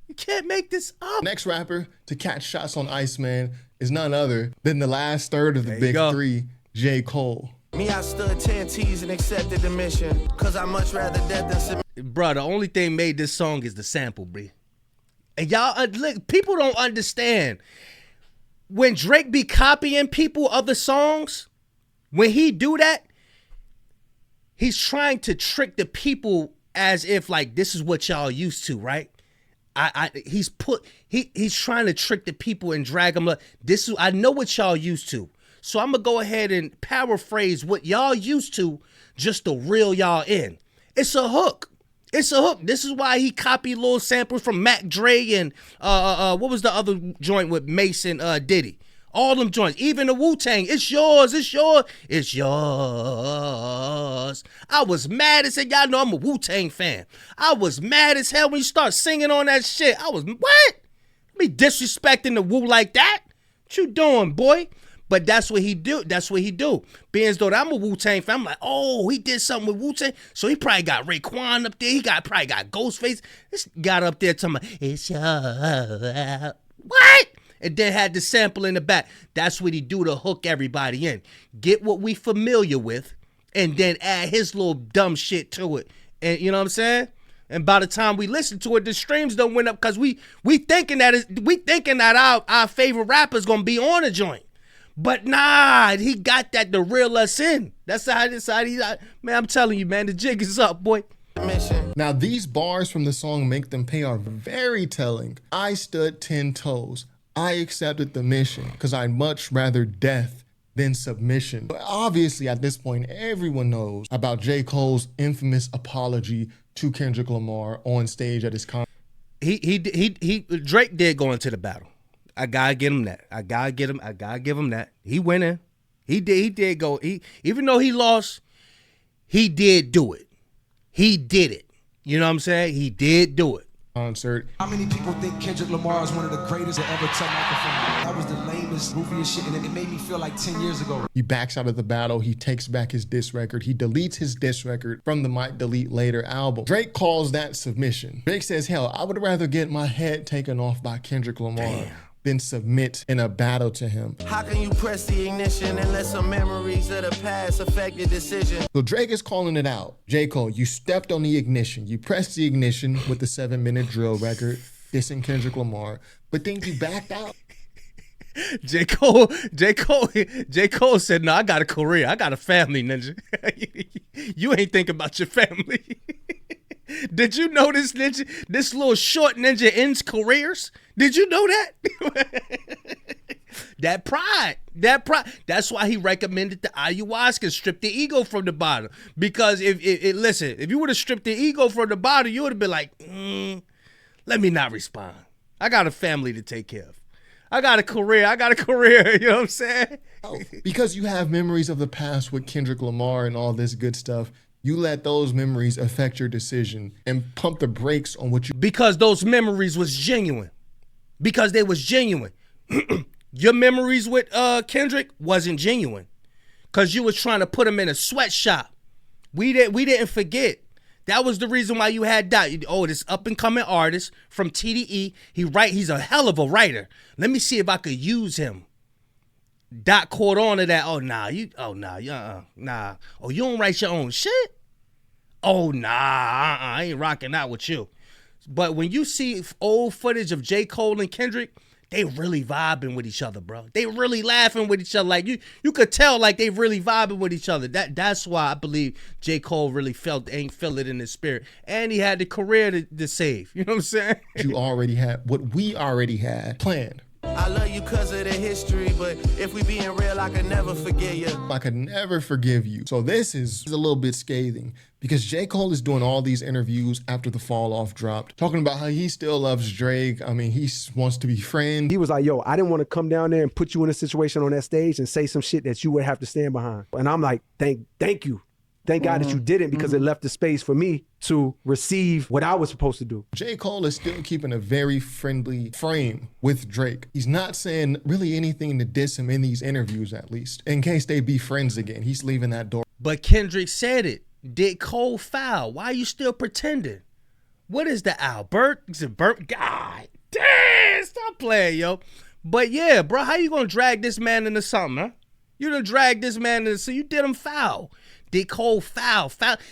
You can't make this up. Next rapper to catch shots on Iceman is none other than the last third of the big three, J. Cole. Me, I stood 10 T's and accepted the mission. Cause I much rather death than submit. Bro, the only thing made this song is the sample, bro. And y'all, look, people don't understand. When Drake be copying people other songs, when he do that, he's trying to trick the people as if like this is what y'all used to, right? He's trying to trick the people and drag them up. I know what y'all used to. So I'm going to go ahead and paraphrase what y'all used to just to reel y'all in. It's a hook. It's a hook. This is why he copied little samples from Mac Dre and what was the other joint with Mace and Diddy? All them joints. Even the Wu-Tang. It's yours. It's yours. It's yours. I was mad as hell. Y'all know I'm a Wu-Tang fan. I was mad as hell when you start singing on that shit. I was, what? Me disrespecting the Wu like that? What you doing, boy? But that's what he do. That's what he do. Being as though I'm a Wu-Tang fan, I'm like, oh, he did something with Wu-Tang. So he probably got Raekwon up there. He probably got Ghostface. This got up there talking about, it's your what? And then had the sample in the back. That's what he do to hook everybody in. Get what we familiar with, and then add his little dumb shit to it. And you know what I'm saying? And by the time we listen to it, the streams don't went up because we thinking that our favorite rapper's gonna be on a joint. But nah, he got that to reel us in. That's how he man, I'm telling you, man, the jig is up, boy. Now, these bars from the song Make Them Pay are very telling. I stood 10 toes. I accepted the mission because I'd much rather death than submission. But obviously, at this point, everyone knows about J. Cole's infamous apology to Kendrick Lamar on stage at his concert. Drake did go into the battle. I gotta give him that. I gotta give him that. He went in. He did go. Even though he lost, he did do it. He did it. You know what I'm saying? He did do it. Concert. How many people think Kendrick Lamar is one of the greatest to ever touch microphone? That was the lamest, goofiest shit, and it made me feel like 10 years ago. He backs out of the battle. He takes back his diss record. He deletes his diss record from the Might Delete Later album. Drake calls that submission. Drake says, hell, I would rather get my head taken off by Kendrick Lamar than submit in a battle to him. How can you press the ignition and let some memories of the past affect your decision? So Drake is calling it out. J. Cole, you stepped on the ignition. You pressed the ignition with the 7-minute drill record, dissing Kendrick Lamar, but then you backed out. J. Cole said, no, I got a career. I got a family, ninja. You ain't thinking about your family. Did you know this ninja, this little short ninja ends careers? Did you know that? That pride. That's why he recommended the ayahuasca, strip the ego from the bottle. Because if you would have stripped the ego from the bottle, you would have been like, let me not respond. I got a family to take care of. I got a career. You know what I'm saying? Because you have memories of the past with Kendrick Lamar and all this good stuff. You let those memories affect your decision and pump the brakes on what you... Because those memories was genuine. Because they was genuine. Your memories with Kendrick wasn't genuine. Because you was trying to put him in a sweatshop. We didn't forget. That was the reason why you had Dot. Oh, this up-and-coming artist from TDE. He's a hell of a writer. Let me see if I could use him. Dot caught on to that. Nah. Oh, you don't write your own shit? Oh, nah, I ain't rocking out with you. But when you see old footage of J. Cole and Kendrick, they really vibing with each other, bro. They really laughing with each other. Like you could tell like they really vibing with each other. That's why I believe J. Cole really feel it in his spirit. And he had the career to save. You know what I'm saying? What we already had planned. I love you because of the history, but if we being real, I could never forgive you. I could never forgive you. So this is a little bit scathing because J. Cole is doing all these interviews after the Fall Off dropped, talking about how he still loves Drake. I mean, he wants to be friends. He was like, yo, I didn't want to come down there and put you in a situation on that stage and say some shit that you would have to stand behind. And I'm like, thank you. Thank God that you didn't, because it left the space for me to receive what I was supposed to do. J. Cole is still keeping a very friendly frame with Drake. He's not saying really anything to diss him in these interviews, at least. In case they be friends again, he's leaving that door. But Kendrick said it. Did Cole foul? Why are you still pretending? What is the Albert? Is it Bert? God damn, stop playing, yo. But yeah, bro, how you gonna drag this man into something, huh? You done drag this man into, so you did him foul. Did Cole foul?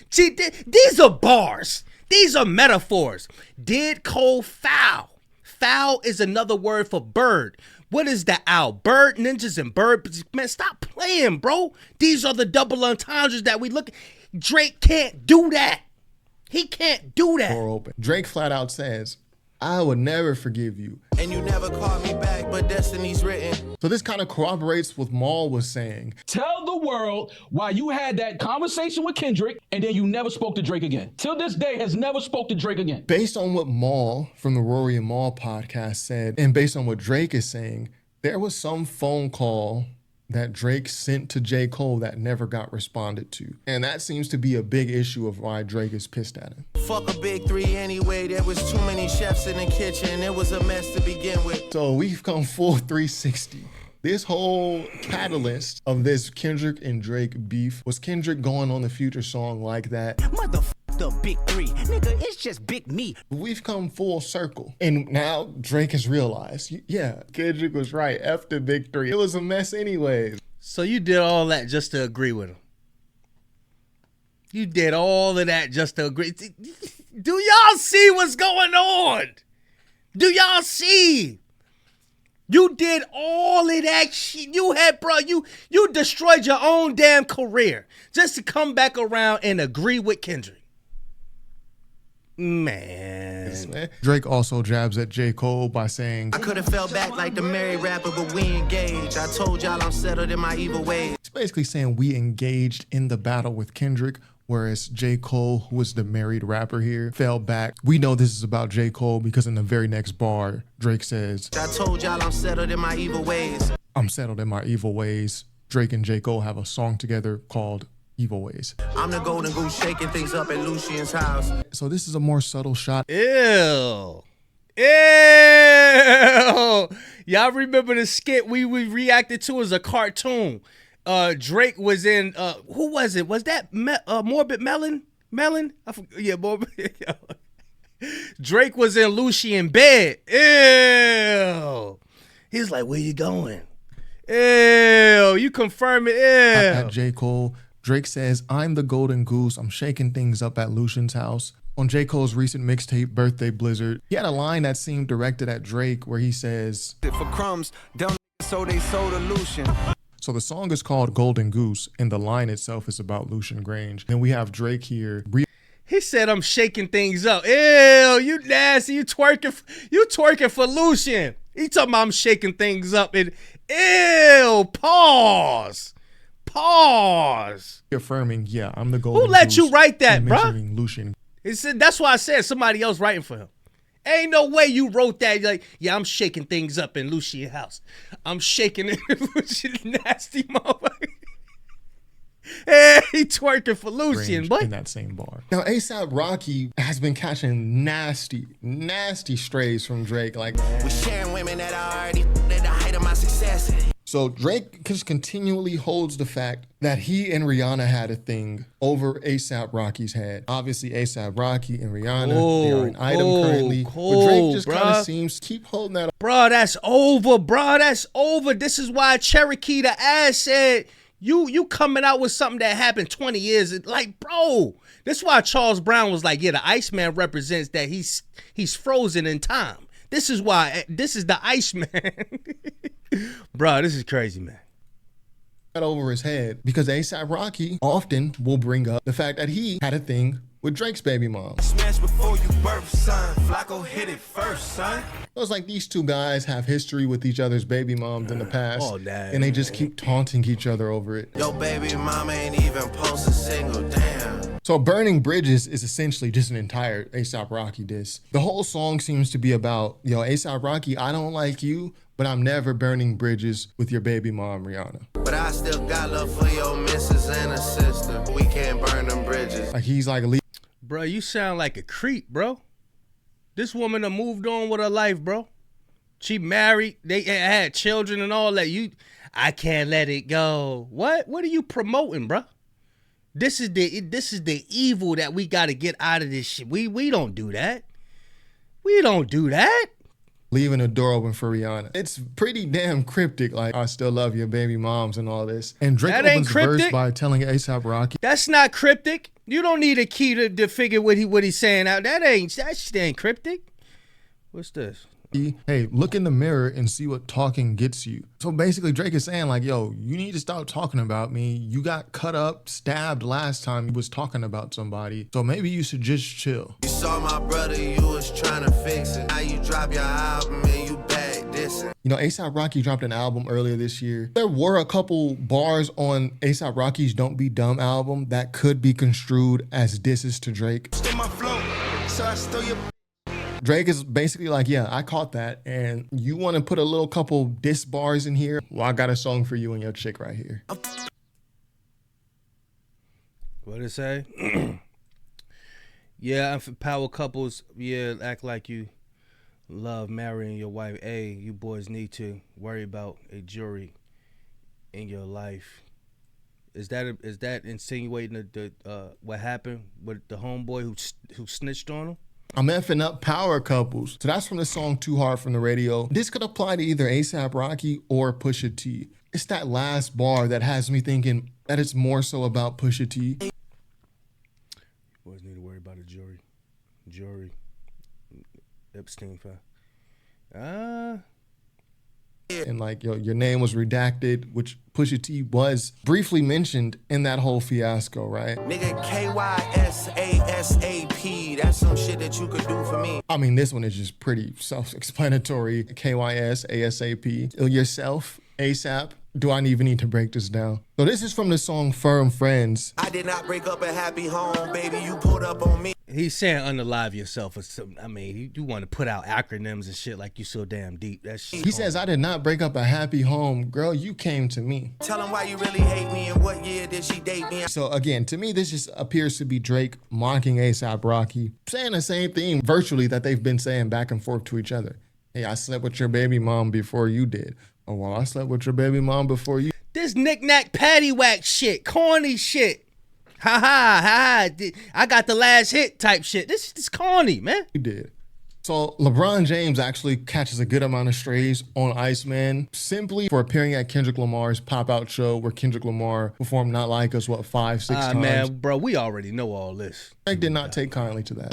See, these are bars. These are metaphors. Did Cole foul? Foul is another word for bird. What is the owl? Bird ninjas and bird. Man, stop playing, bro. These are the double entendres that we look at. Drake can't do that. He can't do that. Door open. Drake flat out says, I would never forgive you. And you never called me back, but destiny's written. So this kind of corroborates what Maul was saying. Tell the world why you had that conversation with Kendrick and then you never spoke to Drake again. Till this day has never spoke to Drake again. Based on what Maul from the Rory and Maul podcast said, and based on what Drake is saying, there was some phone call that Drake sent to J. Cole that never got responded to. And that seems to be a big issue of why Drake is pissed at him. Fuck a big three anyway. There was too many chefs in the kitchen. It was a mess to begin with. So we've come full 360. This whole catalyst of this Kendrick and Drake beef was Kendrick going on the Future song like that. The big three, nigga, it's just big me. We've come full circle. And now Drake has realized, yeah, Kendrick was right. F the big three. It was a mess anyways. So you did all that just to agree with him? You did all of that just to agree? Do y'all see what's going on? Do y'all see? You did all of that shit. You had, bro, you destroyed your own damn career just to come back around and agree with Kendrick. Man. Drake also jabs at J. Cole by saying, I could have fell back like the married rapper, but we engaged. I told y'all I'm settled in my evil ways. It's basically saying we engaged in the battle with Kendrick, whereas J. Cole, who was the married rapper here, fell back. We know this is about J. Cole because in the very next bar, Drake says, I told y'all I'm settled in my evil ways. I'm settled in my evil ways. Drake and J. Cole have a song together called Evil Ways. I'm the golden goose shaking things up at Lucian's house. So this is a more subtle shot. Ew. Y'all remember the skit we reacted to as a cartoon? Drake was in, who was it? Was that Morbid Melon? I forgot, yeah, Morbid. Drake was in Lucian bed. Ew. He's like, where you going? Ew. You confirm it. Ew. At J. Cole, Drake says, I'm the golden goose. I'm shaking things up at Lucian's house. On J. Cole's recent mixtape, Birthday Blizzard, he had a line that seemed directed at Drake where he says, for crumbs, dumb so they sold a Lucian. So the song is called Golden Goose, and the line itself is about Lucian Grange. Then we have Drake here. He said, I'm shaking things up. Ew, you nasty. You twerking for Lucian. He talking about I'm shaking things up. And ew, pause. Affirming, yeah, I'm the golden Who let goose, you write that, bro? Lucian. He said, that's why I said somebody else writing for him. Ain't no way you wrote that. You're like, yeah, I'm shaking things up in Lucian house. I'm shaking it in Lucian nasty motherfucker. Hey, he twerking for Lucian, but in that same bar. Now, ASAP Rocky has been catching nasty strays from Drake. Like, we sharing women that are already at the height of my success. So Drake just continually holds the fact that he and Rihanna had a thing over ASAP Rocky's head. Obviously, ASAP Rocky and Rihanna, they are an item currently. But Drake just kind of seems to keep holding that up. Bro, that's over, bro. That's over. This is why Cherokee the ass said, you coming out with something that happened 20 years. Like, bro, this is why Charles Brown was like, yeah, the Iceman represents that he's frozen in time. This is why, this is the Iceman. Bro, this is crazy, man. Over his head because ASAP Rocky often will bring up the fact that he had a thing with Drake's baby mom. Smash before you birth, son. Flacco hit it first, son. It was like these two guys have history with each other's baby moms in the past, and they just keep taunting each other over it. Yo, baby mama ain't even post a single damn. So Burning Bridges is essentially just an entire ASAP Rocky diss. The whole song seems to be about, yo, ASAP Rocky, I don't like you, but I'm never burning bridges with your baby mom, Rihanna. But I still got love for your missus and a sister. We can't burn them bridges. Like he's like, bro, you sound like a creep, bro. This woman done moved on with her life, bro. She married, they had children and all that. I can't let it go. What are you promoting, bro? This is the evil that we got to get out of this shit. We don't do that. We don't do that. Leaving the door open for Rihanna. It's pretty damn cryptic, like, I still love your baby moms and all this. And Drake opens the verse by telling ASAP Rocky. That's not cryptic. You don't need a key to figure what he's saying out. That shit ain't cryptic. What's this? Hey, look in the mirror and see what talking gets you. So basically Drake is saying like, yo, you need to stop talking about me. You got cut up, stabbed last time you was talking about somebody. So maybe you should just chill. You saw my brother, you was trying to fix it. Now you drop your album and you back dissing. You know, ASAP Rocky dropped an album earlier this year. There were a couple bars on ASAP Rocky's Don't Be Dumb album that could be construed as disses to Drake. Stole my flow, so I stole your... Drake is basically like, yeah, I caught that. And you want to put a little couple diss bars in here? Well, I got a song for you and your chick right here. What'd it say? Yeah, for power couples, yeah, act like you love marrying your wife. Hey, you boys need to worry about a jury in your life. Is that insinuating the what happened with the homeboy who snitched on him? I'm effing up power couples. So that's from the song Too Hard from the Radio. This could apply to either A$AP Rocky or Pusha T. It's that last bar that has me thinking that it's more so about Pusha T. You boys need to worry about a jury. Epstein file. And like, yo, your name was redacted, which Pusha T was briefly mentioned in that whole fiasco, right? Nigga, KYSASAP, that's some shit that you could do for me. I mean, this one is just pretty self-explanatory. KYSASAP. Yourself, ASAP. Do I even need to break this down? So this is from the song Firm Friends. I did not break up a happy home, baby, you pulled up on me. He's saying unalive yourself or something. I mean, you want to put out acronyms and shit like you so damn deep. That's He says, I did not break up a happy home. Girl, you came to me. Tell him why you really hate me and what year did she date me. So again, to me, this just appears to be Drake mocking A$AP Rocky, saying the same thing virtually that they've been saying back and forth to each other. Hey, I slept with your baby mom before you did. Oh, well, I slept with your baby mom before you. This knick-knack paddywhack shit, corny shit. Ha ha ha! I got the last hit type shit. This is corny, man. You did. So LeBron James actually catches a good amount of strays on Iceman simply for appearing at Kendrick Lamar's pop-out show where Kendrick Lamar performed Not Like Us, 5-6 times. Man, bro, we already know all this. Drake did not take kindly to that.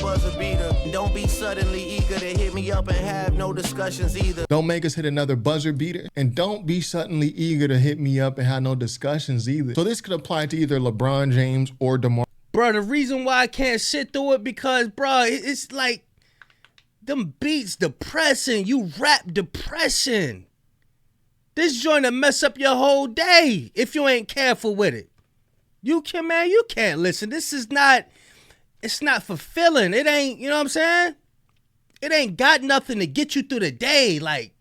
Don't be suddenly eager to hit me up and have no discussions either. Don't make us hit another buzzer beater. And don't be suddenly eager to hit me up and have no discussions either. So this could apply to either LeBron James or DeMar. Bro, the reason why I can't sit through it because, bro, it's like them beats depressing. You rap depressing. This joint to mess up your whole day if you ain't careful with it. You can't listen. This is not, it's not fulfilling. It ain't, you know what I'm saying? It ain't got nothing to get you through the day. Like,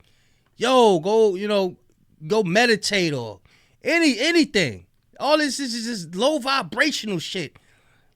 yo, go meditate or anything. All this is just low vibrational shit.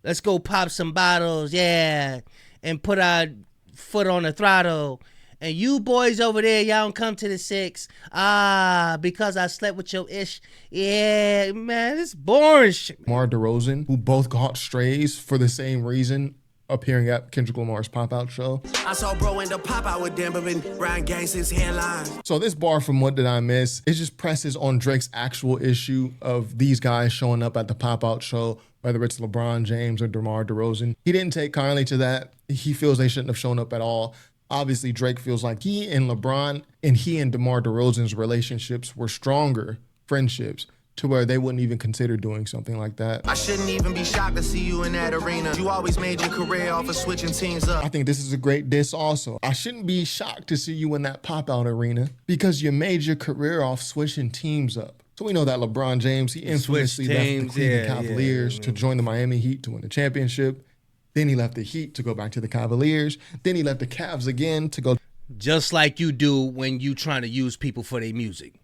Let's go pop some bottles, yeah, and put our foot on the throttle. And you boys over there, y'all don't come to the 6. Because I slept with your ish. Yeah, man, it's boring shit. DeMar DeRozan, who both caught strays for the same reason, appearing at Kendrick Lamar's pop-out show. I saw bro in the pop-out with Denver and Brian Gangsta's hairline. So this bar from What Did I Miss, it just presses on Drake's actual issue of these guys showing up at the pop-out show, whether it's LeBron James or DeMar DeRozan. He didn't take kindly to that. He feels they shouldn't have shown up at all. Obviously, Drake feels like he and LeBron and he and DeMar DeRozan's relationships were stronger friendships to where they wouldn't even consider doing something like that. I shouldn't even be shocked to see you in that arena. You always made your career off of switching teams up. I think this is a great diss also. I shouldn't be shocked to see you in that pop-out arena because you made your career off switching teams up. So we know that LeBron James, he infamously left the Cleveland Cavaliers to join the Miami Heat to win the championship. Then he left the Heat to go back to the Cavaliers. Then he left the Cavs again to go. Just like you do when you trying to use people for their music.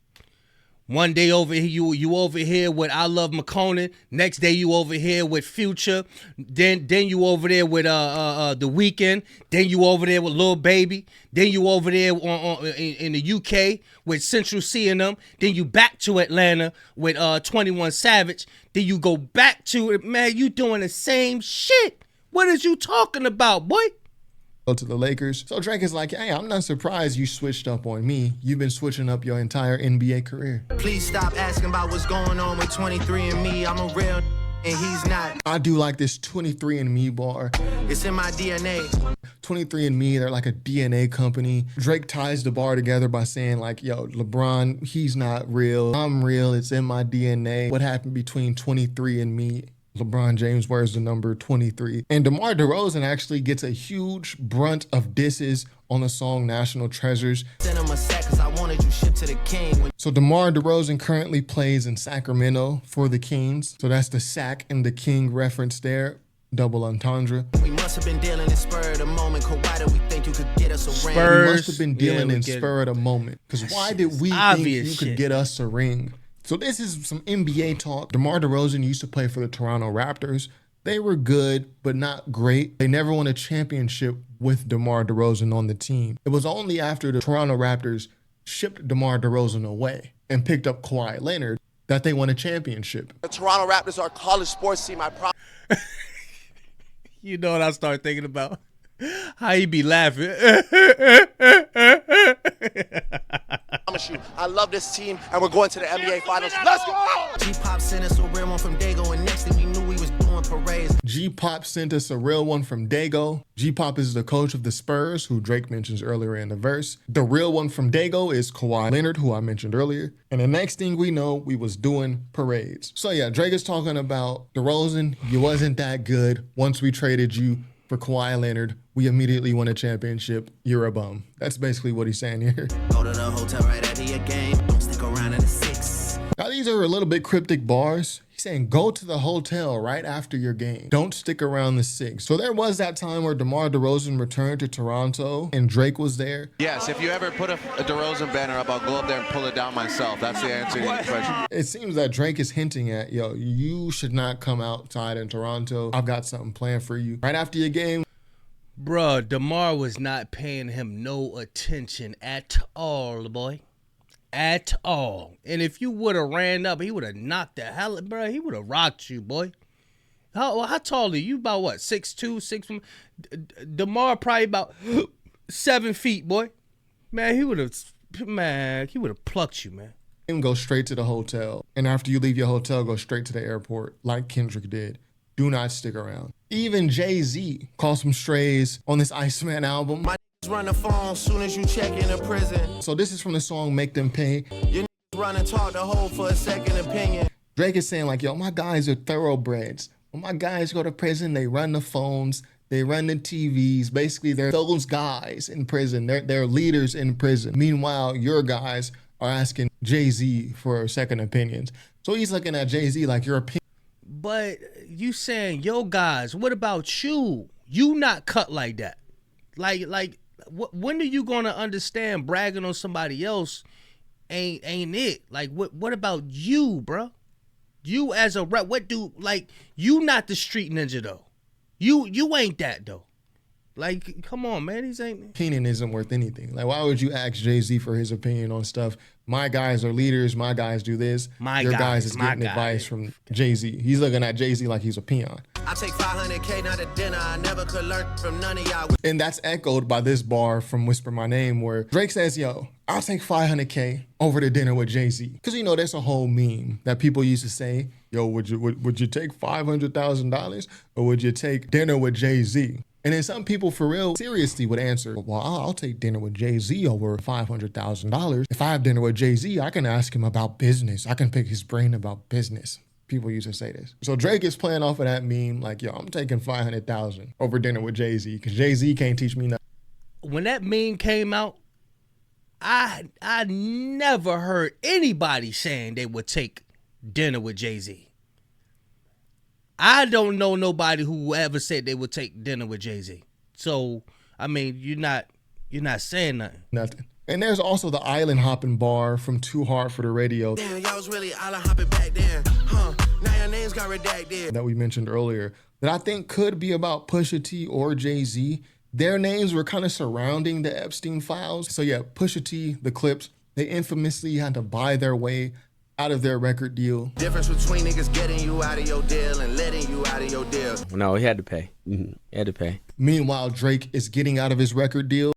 One day over here, you over here with I Love McConan. Next day you over here with Future. Then you over there with The Weeknd. Then you over there with Lil Baby. Then you over there in the UK with Central C and them. Then you back to Atlanta with 21 Savage. Then you go back to it. Man, you doing the same shit. What is you talking about, boy? Go to the Lakers. So Drake is like, hey, I'm not surprised you switched up on me. You've been switching up your entire NBA career. Please stop asking about what's going on with 23andMe. I'm a real and he's not. I do like this 23andMe bar. It's in my DNA. 23andMe, they're like a DNA company. Drake ties the bar together by saying like, yo, LeBron, he's not real. I'm real. It's in my DNA. What happened between 23andMe? LeBron James wears the number 23. And DeMar DeRozan actually gets a huge brunt of disses on the song National Treasures. Send him a sack 'cause I wanted you shipped to the king. So DeMar DeRozan currently plays in Sacramento for the Kings. So that's the sack and the king reference there. Double entendre. We must have been dealing in spur of the moment. Cause why did we think you could get us a ring? We must have been dealing in spur of the moment. Because why did we think you could get us a ring? So this is some NBA talk. DeMar DeRozan used to play for the Toronto Raptors. They were good, but not great. They never won a championship with DeMar DeRozan on the team. It was only after the Toronto Raptors shipped DeMar DeRozan away and picked up Kawhi Leonard that they won a championship. The Toronto Raptors are a college sports team. You know what I started thinking about? How he be laughing. I love this team, and we're going to the NBA Finals. Let's go! G-Pop sent us a real one from Dago, and next thing we knew we was doing parades. G-Pop sent us a real one from Dago. G-Pop is the coach of the Spurs, who Drake mentions earlier in the verse. The real one from Dago is Kawhi Leonard, who I mentioned earlier. And the next thing we know, we was doing parades. So yeah, Drake is talking about DeRozan. You wasn't that good. Once we traded you for Kawhi Leonard, we immediately won a championship. You're a bum. That's basically what he's saying here. Go to the hotel right after your game. Don't stick around in the 6. Now these are a little bit cryptic bars. He's saying go to the hotel right after your game. Don't stick around the 6. So there was that time where DeMar DeRozan returned to Toronto and Drake was there. Yes, if you ever put a DeRozan banner up, I'll go up there and pull it down myself. That's the answer to your question. It seems that Drake is hinting at, yo, you should not come outside in Toronto. I've got something planned for you. Right after your game. Bruh, DeMar was not paying him no attention at all, boy. At all. And if you would have ran up, he would have knocked the hell, bro. He would have rocked you, boy. How tall are you? About what? 6'2", 6'1"? DeMar probably about 7 feet, boy. Man, he would have plucked you, man. And go straight to the hotel. And after you leave your hotel, go straight to the airport, like Kendrick did. Do not stick around. Even Jay-Z called some strays on this Iceman album. My niggas run the phone soon as you check into prison. So this is from the song Make Them Pay. Your niggas run and talk the whole for a second opinion. Drake is saying like, yo, my guys are thoroughbreds. When my guys go to prison, they run the phones, they run the TVs. Basically, they're those guys in prison. They're leaders in prison. Meanwhile, your guys are asking Jay-Z for second opinions. So he's looking at Jay-Z like, your opinion. But you saying, yo, guys, what about you? You not cut like that. Like, when are you gonna understand bragging on somebody else ain't it? Like, what about you, bro? You as a rep, what do, like, you not the street ninja though. You ain't that though. Like, come on, man, these ain't. Opinion isn't worth anything. Like, why would you ask Jay-Z for his opinion on stuff? My guys are leaders. My guys do this. Your guys is getting advice from Jay-Z. He's looking at Jay-Z like he's a peon. I take $500K not a dinner. I never could learn from none of y'all. And that's echoed by this bar from Whisper My Name where Drake says, yo, I'll take $500K over to dinner with Jay-Z. Because, you know, there's a whole meme that people used to say, yo, would you take $500,000 or would you take dinner with Jay-Z? And then some people for real seriously would answer, well, I'll take dinner with Jay-Z over $500,000. If I have dinner with Jay-Z, I can ask him about business. I can pick his brain about business. People used to say this. So Drake is playing off of that meme like, yo, I'm taking $500,000 over dinner with Jay-Z because Jay-Z can't teach me nothing. When that meme came out, I never heard anybody saying they would take dinner with Jay-Z. I don't know nobody who ever said they would take dinner with Jay-Z. So, I mean, you're not saying nothing. Nothing. And there's also the island hopping bar from Too Hard for the Radio. Damn, y'all was really island hopping back then. Huh, now your names got redacted. That we mentioned earlier. That I think could be about Pusha T or Jay-Z. Their names were kind of surrounding the Epstein files. So yeah, Pusha T, the Clips, they infamously had to buy their way out of their record deal. Difference between niggas getting you out of your deal and letting you out of your deal. No, he had to pay. He had to pay. Meanwhile, Drake is getting out of his record deal.